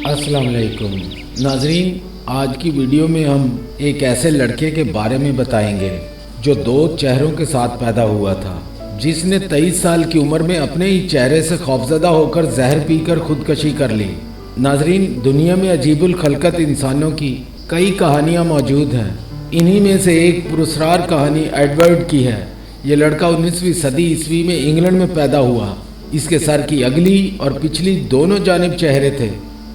अस्सलाम वालेकुम नाजरीन, आज की वीडियो में हम एक ऐसे लड़के के बारे में बताएंगे जो दो चेहरों के साथ पैदा हुआ था, जिसने 23 साल की उम्र में अपने ही चेहरे से खौफजदा होकर जहर पीकर खुदकशी कर ली। नाजरीन, दुनिया में अजीबुल खलकत इंसानों की कई कहानियाँ मौजूद हैं। इन्हीं में से एक पुरस्कार कहानी एडवर्ड की है। ये लड़का 19वीं सदी ईस्वी में इंग्लैंड में पैदा हुआ। इसके सर की अगली और पिछली दोनों जानिब चेहरे थे।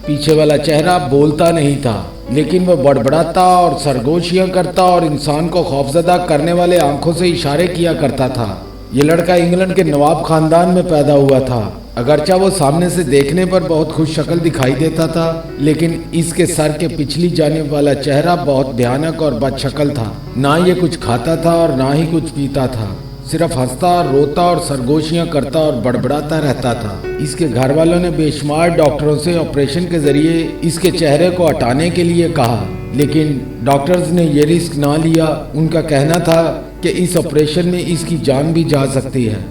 पीछे वाला चेहरा बोलता नहीं था, लेकिन वह बड़बड़ाता और सरगोशियां करता और इंसान को खौफजदा करने वाले आंखों से इशारे किया करता था। ये लड़का इंग्लैंड के नवाब खानदान में पैदा हुआ था। अगरचा वो सामने से देखने पर बहुत खुश शक्ल दिखाई देता था, लेकिन इसके सर के पिछली जानिब वाला चेहरा बहुत भयानक और बदशक्ल था। ना ये कुछ खाता था और ना ही कुछ पीता था, सिर्फ हंसता, रोता और सरगोशियां करता और बड़बड़ाता रहता था। इसके घर वालों ने बेशुमार डॉक्टरों से ऑपरेशन के जरिए इसके चेहरे को हटाने के लिए कहा, लेकिन डॉक्टर्स ने ये रिस्क ना लिया। उनका कहना था कि इस ऑपरेशन में इसकी जान भी जा सकती है।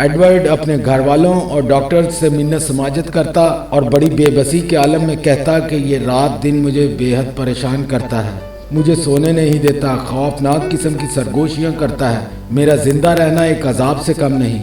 एडवर्ड अपने घर वालों और डॉक्टर्स से मिन्नत समाजत करता और बड़ी बेबसी के आलम में कहता कि ये रात दिन मुझे बेहद परेशान करता है, मुझे सोने नहीं देता, खौफनाक किस्म की सरगोशियां करता है, मेरा जिंदा रहना एक अजाब से कम नहीं।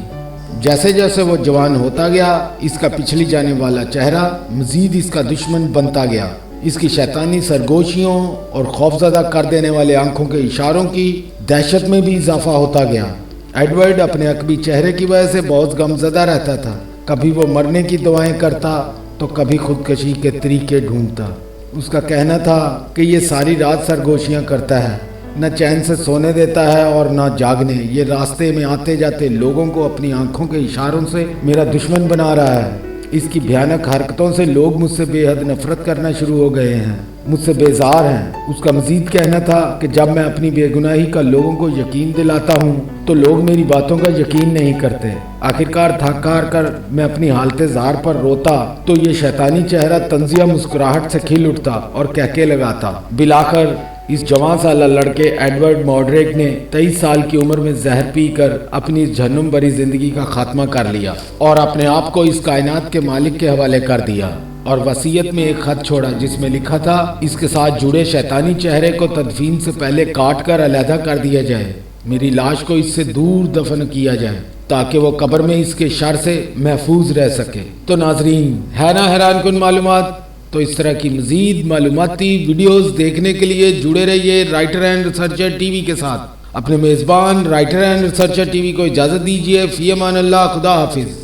जैसे जैसे वो जवान होता गया, इसका पिछली जाने वाला चेहरा मजीद इसका दुश्मन बनता गया। इसकी शैतानी सरगोशियों और खौफजदा कर देने वाले आंखों के इशारों की दहशत में भी इजाफा होता गया। एडवर्ड अपने अकबी चेहरे की वजह से बहुत गमजदा रहता था। कभी वो मरने की दुआएं करता तो कभी खुदकशी के तरीके ढूंढता। उसका कहना था कि ये सारी रात सरगोशियां करता है, न चैन से सोने देता है और न जागने। ये रास्ते में आते जाते लोगों को अपनी आंखों के इशारों से मेरा दुश्मन बना रहा है। इसकी भयानक हरकतों से लोग मुझसे बेहद नफरत करना शुरू हो गए हैं, मुझसे बेजार हैं। उसका मजीद कहना था कि जब मैं अपनी बेगुनाही का लोगों को यकीन दिलाता हूँ तो लोग मेरी बातों का यकीन नहीं करते। आखिरकार थक हार कर मैं अपनी हालत ज़ार पर रोता तो ये शैतानी चेहरा तंजिया मुस्कुराहट से खिल उठता और कहके लगाता। बिलाकर इस जवान साला लड़के एडवर्ड मॉडरेक ने 23 साल की उम्र में जहर पीकर अपनी इस जहन्नुम भरी जिंदगी का खात्मा कर लिया और अपने आप को इस कायनात के मालिक के हवाले कर दिया। और वसीयत में एक खत छोड़ा जिसमें लिखा था, इसके साथ जुड़े शैतानी चेहरे को तदफीन से पहले काट कर अलहदा कर दिया जाए, मेरी लाश को इससे दूर दफन किया जाए ताकि वो कब्र में इसके शर से महफूज रह सके। तो नाजरीन, है ना हैरान कुन मालूमात? तो इस तरह की मजीद मालूमाती वीडियोस देखने के लिए जुड़े रहिए राइटर एंड रिसर्चर टीवी के साथ। अपने मेज़बान राइटर एंड रिसर्चर टीवी को इजाज़त दीजिए। फ़ी अमान अल्लाह, खुदा हाफिज़।